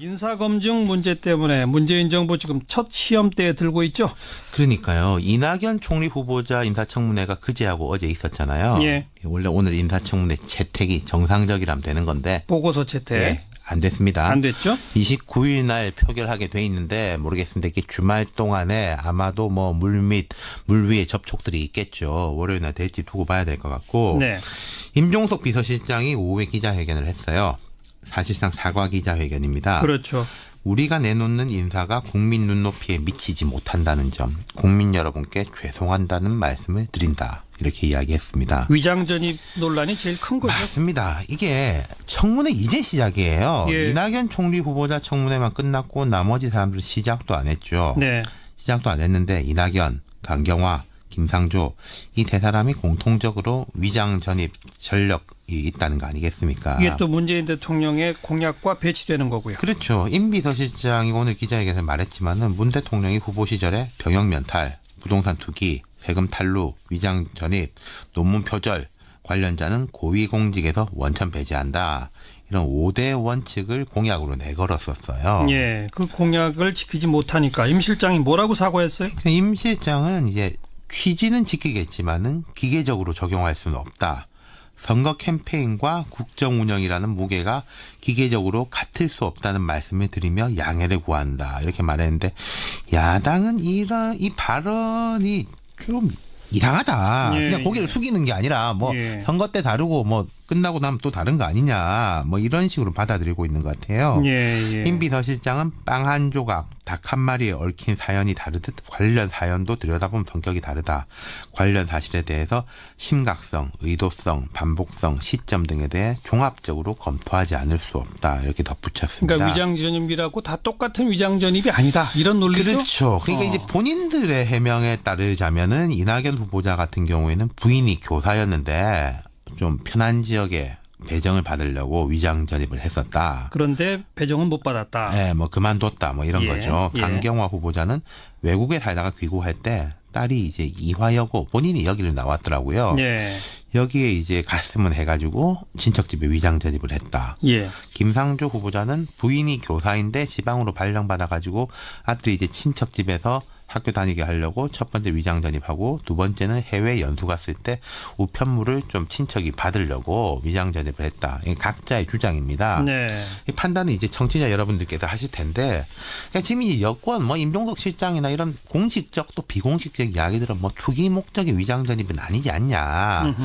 인사검증 문제 때문에 문재인 정부 지금 첫 시험대에 들고 있죠? 그러니까요. 이낙연 총리 후보자 인사청문회가 그제하고 어제 있었잖아요. 예. 원래 오늘 인사청문회 채택이 정상적이라면 되는 건데. 보고서 채택. 예, 안 됐습니다. 안 됐죠? 29일 날 표결하게 돼 있는데 모르겠습니다. 이게 주말 동안에 아마도 뭐 물 위에 접촉들이 있겠죠. 월요일 날 될지 두고 봐야 될 것 같고. 네. 임종석 비서실장이 오후에 기자회견을 했어요. 사실상 사과 기자회견입니다. 그렇죠. 우리가 내놓는 인사가 국민 눈높이에 미치지 못한다는 점, 국민 여러분께 죄송한다는 말씀을 드린다. 이렇게 이야기했습니다. 위장전입 논란이 제일 큰 거죠. 맞습니다. 이게 청문회 이제 시작이에요. 예. 이낙연 총리 후보자 청문회만 끝났고 나머지 사람들은 시작도 안 했죠. 네. 시작도 안 했는데 이낙연, 강경화, 김상조 이 세 사람이 공통적으로 위장 전입 전력이 있다는 거 아니겠습니까? 이게 또 문재인 대통령의 공약과 배치되는 거고요. 그렇죠. 임 비서실장이 오늘 기자회견에서 말했지만은 문 대통령이 후보 시절에 병역 면탈, 부동산 투기, 세금 탈루, 위장 전입, 논문 표절 관련자는 고위공직에서 원천 배제한다. 이런 5대 원칙을 공약으로 내걸었었어요. 예, 그 공약을 지키지 못하니까 임 실장이 뭐라고 사과했어요? 임 실장은 이제 취지는 지키겠지만은 기계적으로 적용할 수는 없다. 선거 캠페인과 국정 운영이라는 무게가 기계적으로 같을 수 없다는 말씀을 드리며 양해를 구한다. 이렇게 말했는데 야당은 이 발언이 좀 이상하다. 예, 그냥 고개를 숙이는 게 아니라 뭐 예. 선거 때 다르고 뭐 끝나고 나면 또 다른 거 아니냐. 뭐 이런 식으로 받아들이고 있는 것 같아요. 예. 임 비서실장은 빵 한 조각, 닭 한 마리에 얽힌 사연이 다르듯 관련 사연도 들여다보면 성격이 다르다. 관련 사실에 대해서 심각성, 의도성, 반복성, 시점 등에 대해 종합적으로 검토하지 않을 수 없다. 이렇게 덧붙였습니다. 그러니까 위장전입이라고 다 똑같은 위장전입이 아니다. 이런 논리죠? 그렇죠. 그러니까 이제 본인들의 해명에 따르자면은 이낙연 후보자 같은 경우에는 부인이 교사였는데 좀 편한 지역에 배정을 받으려고 위장 전입을 했었다. 그런데 배정은 못 받았다. 네, 뭐 그만뒀다, 뭐 이런 예, 거죠. 예. 강경화 후보자는 외국에 살다가 귀국할 때 딸이 이제 이화여고 본인이 여기를 나왔더라고요. 네. 여기에 이제 갔으면 해가지고 친척집에 위장 전입을 했다. 예. 김상조 후보자는 부인이 교사인데 지방으로 발령받아가지고 아들이 이제 친척집에서 학교 다니게 하려고 첫 번째 위장 전입하고 두 번째는 해외 연수 갔을 때 우편물을 좀 친척이 받으려고 위장 전입을 했다. 이게 각자의 주장입니다. 네. 이 판단은 이제 청취자 여러분들께서 하실 텐데 그러니까 지금 이 여권 뭐 임종석 실장이나 이런 공식적 또 비공식적 이야기들은 뭐 투기 목적의 위장 전입은 아니지 않냐.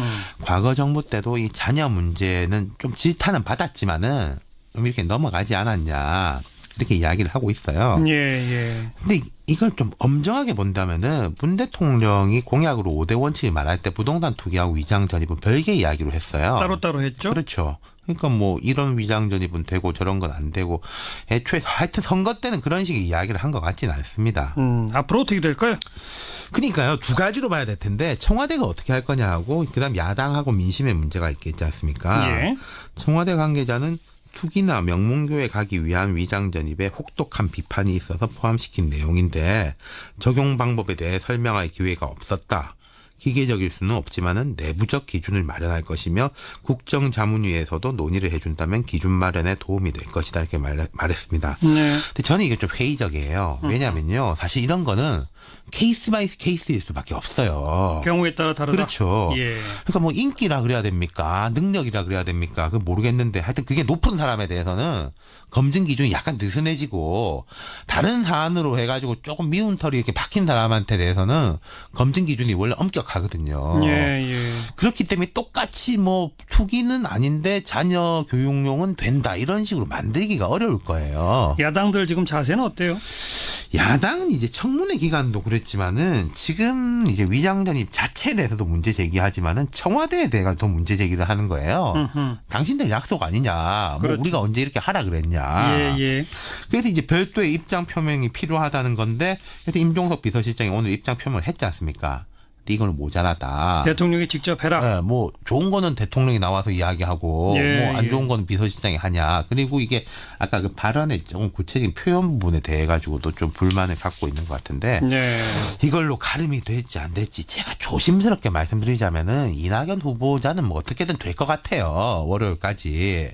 과거 정부 때도 이 자녀 문제는 좀 질타는 받았지만은 좀 이렇게 넘어가지 않았냐. 이렇게 이야기를 하고 있어요. 예. 근데 이걸 좀 엄정하게 본다면은 문 대통령이 공약으로 5대 원칙을 말할 때 부동산 투기하고 위장 전입은 별개 이야기로 했어요. 따로따로 했죠? 그렇죠. 그러니까 뭐 이런 위장 전입은 되고 저런 건 안 되고 애초에 하여튼 선거 때는 그런 식의 이야기를 한 것 같지는 않습니다. 앞으로 어떻게 될까요? 그러니까요. 두 가지로 봐야 될 텐데 청와대가 어떻게 할 거냐하고 그다음 야당하고 민심의 문제가 있겠지 않습니까? 예. 청와대 관계자는 투기나 명문교회 가기 위한 위장 전입에 혹독한 비판이 있어서 포함시킨 내용인데 적용 방법에 대해 설명할 기회가 없었다. 기계적일 수는 없지만은 내부적 기준을 마련할 것이며 국정자문위에서도 논의를 해준다면 기준 마련에 도움이 될 것이다 이렇게 말했습니다. 네. 근데 저는 이게 좀 회의적이에요. 왜냐하면요, 사실 이런 거는 케이스 바이 케이스일 수밖에 없어요. 경우에 따라 다르다. 그렇죠. 예. 그러니까 뭐 인기라 그래야 됩니까? 능력이라 그래야 됩니까? 그 모르겠는데 하여튼 그게 높은 사람에 대해서는 검증 기준이 약간 느슨해지고 다른 사안으로 해가지고 조금 미운 털이 이렇게 박힌 사람한테 대해서는 검증 기준이 원래 엄격하거든요. 예. 그렇기 때문에 똑같이 뭐 투기는 아닌데 자녀 교육용은 된다 이런 식으로 만들기가 어려울 거예요. 야당들 지금 자세는 어때요? 야당은 이제 청문회 기간도 그랬지만은 지금 이제 위장 전입 자체에 대해서도 문제 제기하지만은 청와대에 대해서 더 문제 제기를 하는 거예요. 당신들 약속 아니냐. 그렇죠. 뭐 우리가 언제 이렇게 하라 그랬냐. 예. 그래서 이제 별도의 입장 표명이 필요하다는 건데 그래서 임종석 비서실장이 오늘 입장 표명을 했지 않습니까? 이걸 모자라다. 대통령이 직접 해라. 네, 뭐 좋은 거는 대통령이 나와서 이야기하고 예, 뭐 안 예. 좋은 거는 비서실장이 하냐. 그리고 이게 아까 그 발언의 조금 구체적인 표현 부분에 대해 가지고도 좀 불만을 갖고 있는 것 같은데 네. 이걸로 가름이 될지 안 될지 제가 조심스럽게 말씀드리자면은 이낙연 후보자는 뭐 어떻게든 될 것 같아요. 월요일까지.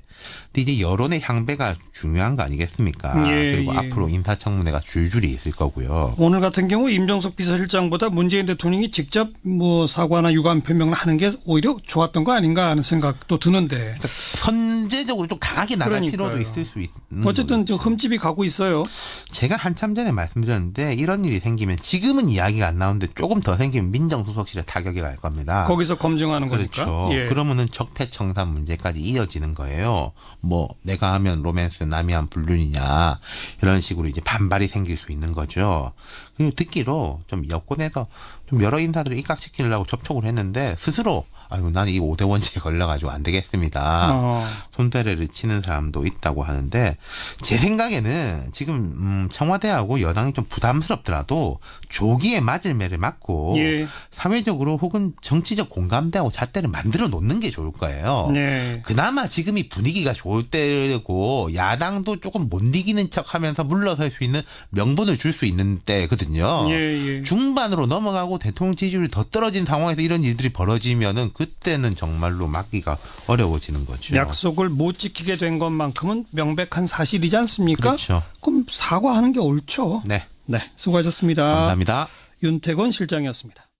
근데 이제 여론의 향배가 중요한 거 아니겠습니까? 예, 그리고 예. 앞으로 인사청문회가 줄줄이 있을 거고요. 오늘 같은 경우 임종석 비서실장보다 문재인 대통령이 직접 뭐 사과나 유감 표명을 하는 게 오히려 좋았던 거 아닌가 하는 생각도 드는데. 선제적으로 좀 강하게 나갈 그러니까요. 필요도 있을 수 있는 어쨌든 저 거겠죠. 흠집이 가고 있어요. 제가 한참 전에 말씀드렸는데 이런 일이 생기면 지금은 이야기가 안 나오는데 조금 더 생기면 민정수석실에 타격이 갈 겁니다. 거기서 검증하는 거니까. 그렇죠. 예. 그러면은 적폐청산 문제까지 이어지는 거예요. 뭐 내가 하면 로맨스 남이 하면 불륜이냐 이런 식으로 이제 반발이 생길 수 있는 거죠. 그리고 듣기로 좀 여권에서 좀 여러 인사들을 입각시키려고 접촉을 했는데 스스로 아유 나는 이 5대 원칙에 걸려가지고 안 되겠습니다. 손대래를 치는 사람도 있다고 하는데 제 생각에는 지금 청와대하고 여당이 좀 부담스럽더라도 조기에 맞을 매를 맞고 예. 사회적으로 혹은 정치적 공감대하고 잣대를 만들어 놓는 게 좋을 거예요. 네. 그나마 지금이 분위기가 좋을 때고 야당도 조금 못 이기는 척하면서 물러설 수 있는 명분을 줄 수 있는 때거든요. 예, 예. 중반으로 넘어가고 대통령 지지율이 더 떨어진 상황에서 이런 일들이 벌어지면은 그때는 정말로 막기가 어려워지는 거죠. 약속을 못 지키게 된 것만큼은 명백한 사실이지 않습니까? 그렇죠. 그럼 사과하는 게 옳죠. 네. 네, 수고하셨습니다. 감사합니다. 윤태권 실장이었습니다.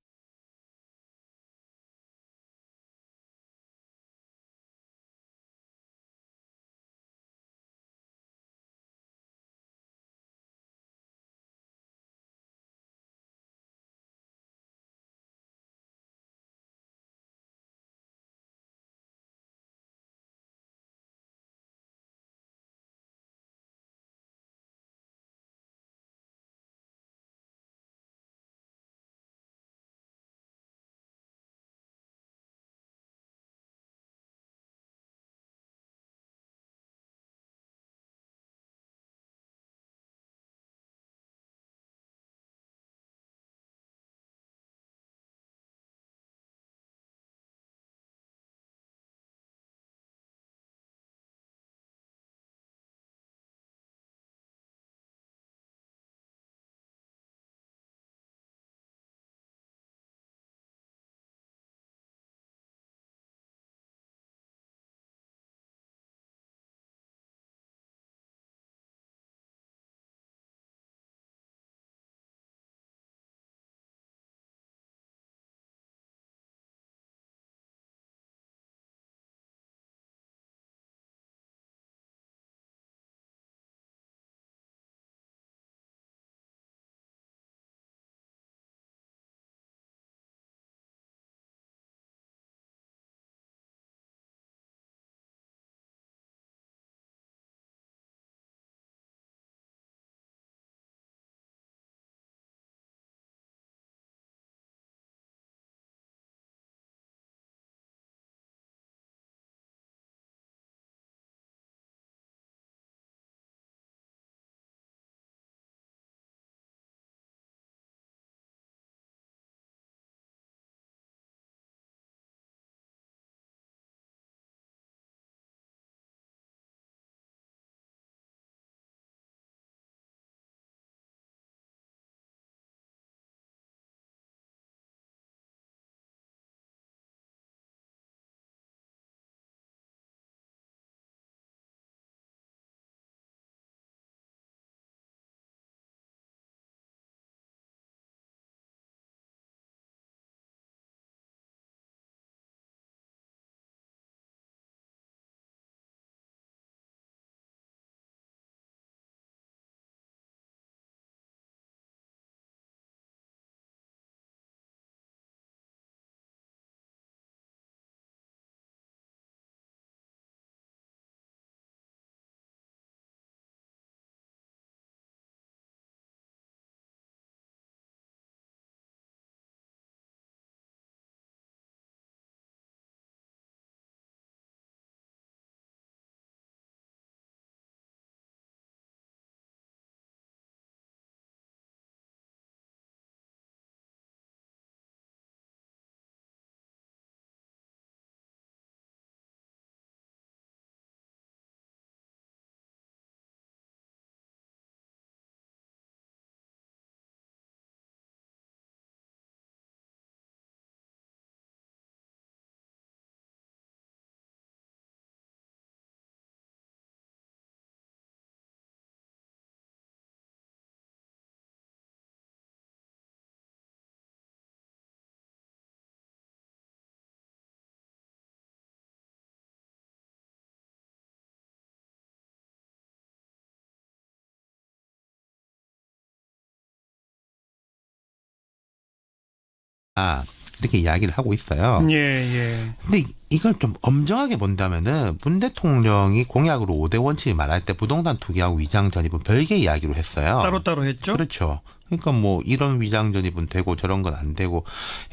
이렇게 이야기를 하고 있어요. 예, 예. 근데 이걸 좀 엄정하게 본다면은 문 대통령이 공약으로 5대 원칙을 말할 때 부동산 투기하고 위장 전입은 별개 이야기로 했어요. 따로따로 했죠? 그렇죠. 그러니까 뭐 이런 위장 전입은 되고 저런 건 안 되고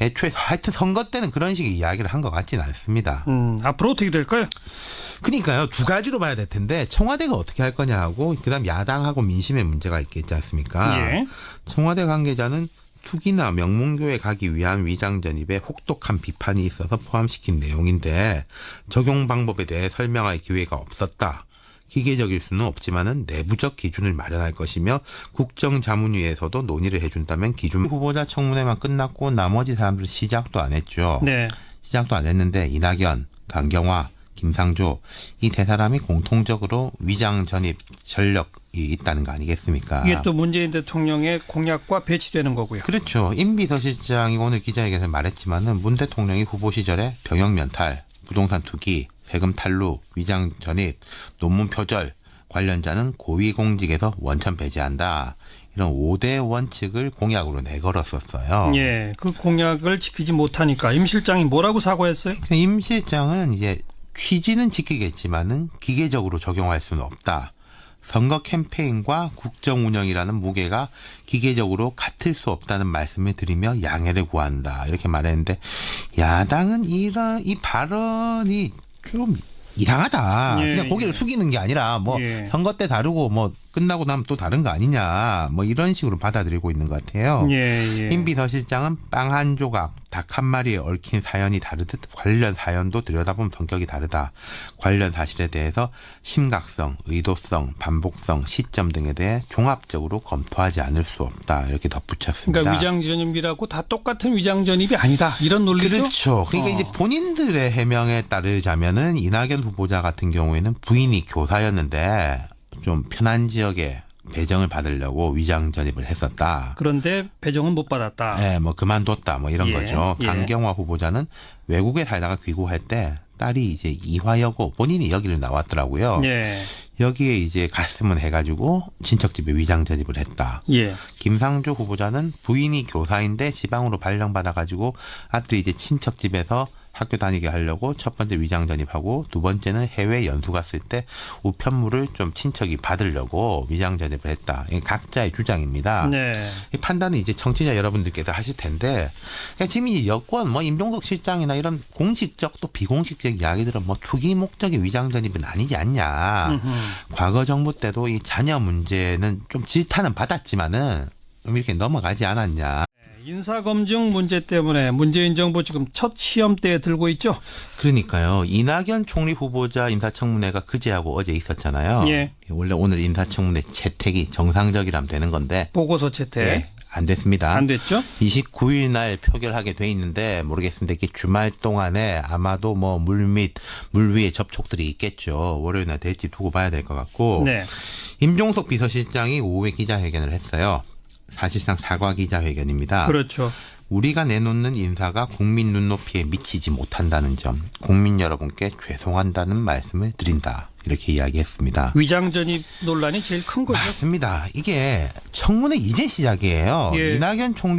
애초에 하여튼 선거 때는 그런 식의 이야기를 한 것 같지는 않습니다. 앞으로 어떻게 될까요? 그러니까요. 두 가지로 봐야 될 텐데 청와대가 어떻게 할 거냐 하고 그다음 야당하고 민심의 문제가 있겠지 않습니까? 예. 청와대 관계자는 투기나 명문교회 가기 위한 위장 전입에 혹독한 비판이 있어서 포함시킨 내용인데 적용 방법에 대해 설명할 기회가 없었다. 기계적일 수는 없지만은 내부적 기준을 마련할 것이며 국정자문위에서도 논의를 해준다면 기준 후보자 청문회만 끝났고 나머지 사람들은 시작도 안 했죠. 네. 시작도 안 했는데 이낙연, 강경화, 김상조 이 세 사람이 공통적으로 위장 전입 전력이 있다는 거 아니겠습니까? 이게 또 문재인 대통령의 공약과 배치되는 거고요. 그렇죠. 임 비서실장이 오늘 기자회견에서 말했지만은 문 대통령이 후보 시절에 병역 면탈, 부동산 투기, 세금 탈루, 위장 전입, 논문 표절 관련자는 고위공직에서 원천 배제한다. 이런 5대 원칙을 공약으로 내걸었었어요. 예. 그 공약을 지키지 못하니까 임 실장이 뭐라고 사과했어요? 임 실장은 이제 취지는 지키겠지만은 기계적으로 적용할 수는 없다. 선거 캠페인과 국정 운영이라는 무게가 기계적으로 같을 수 없다는 말씀을 드리며 양해를 구한다. 이렇게 말했는데 야당은 이 발언이 좀 이상하다. 예, 그냥 고개를 숙이는 게 아니라 뭐 예. 선거 때 다르고 뭐 끝나고 나면 또 다른 거 아니냐. 뭐 이런 식으로 받아들이고 있는 것 같아요. 예, 예. 임 비서실장은 빵 한 조각, 닭 한 마리에 얽힌 사연이 다르듯 관련 사연도 들여다보면 성격이 다르다. 관련 사실에 대해서 심각성, 의도성, 반복성, 시점 등에 대해 종합적으로 검토하지 않을 수 없다. 이렇게 덧붙였습니다. 그러니까 위장 전입이라고 다 똑같은 위장 전입이 아니다. 이런 논리죠. 그렇죠. 그러니까 이제 본인들의 해명에 따르자면은 이낙연 후보자 같은 경우에는 부인이 교사였는데 좀 편한 지역에 배정을 받으려고 위장 전입을 했었다. 그런데 배정은 못 받았다. 네, 뭐 그만뒀다, 뭐 이런 예, 거죠. 예. 강경화 후보자는 외국에 살다가 귀국할 때 딸이 이제 이화여고 본인이 여기를 나왔더라고요. 예. 여기에 이제 갔으면 해가지고 친척집에 위장 전입을 했다. 예. 김상조 후보자는 부인이 교사인데 지방으로 발령받아가지고 아들이 이제 친척집에서 학교 다니게 하려고 첫 번째 위장 전입하고 두 번째는 해외 연수 갔을 때 우편물을 좀 친척이 받으려고 위장 전입을 했다. 이게 각자의 주장입니다. 네. 이 판단은 이제 청취자 여러분들께서 하실 텐데 지금 이 여권 뭐 임종석 실장이나 이런 공식적 또 비공식적 이야기들은 뭐 투기 목적의 위장 전입은 아니지 않냐. 과거 정부 때도 이 자녀 문제는 좀 질타는 받았지만은 좀 이렇게 넘어가지 않았냐. 인사검증 문제 때문에 문재인 정부 지금 첫 시험대에 들고 있죠. 그러니까요. 이낙연 총리 후보자 인사청문회가 그제하고 어제 있었잖아요. 예. 원래 오늘 인사청문회 채택이 정상적이라면 되는 건데 보고서 채택. 예, 안 됐습니다. 안 됐죠? 29일 날 표결하게 돼 있는데 모르겠습니다. 이게 주말 동안에 아마도 뭐 물 위에 접촉들이 있겠죠. 월요일 날 될지 두고 봐야 될 것 같고. 네. 임종석 비서실장이 오후에 기자회견을 했어요. 사실상 사과 기자회견입니다. 그렇죠. 우리가 내놓는 인사가 국민 눈높이에 미치지 못한다는 점, 국민 여러분께 죄송한다는 말씀을 드린다. 이렇게 이야기했습니다. 위장 전입 논란이 제일 큰 거죠. 맞습니다. 이게 청문회 이제 시작이에요. 예. 이낙연 총리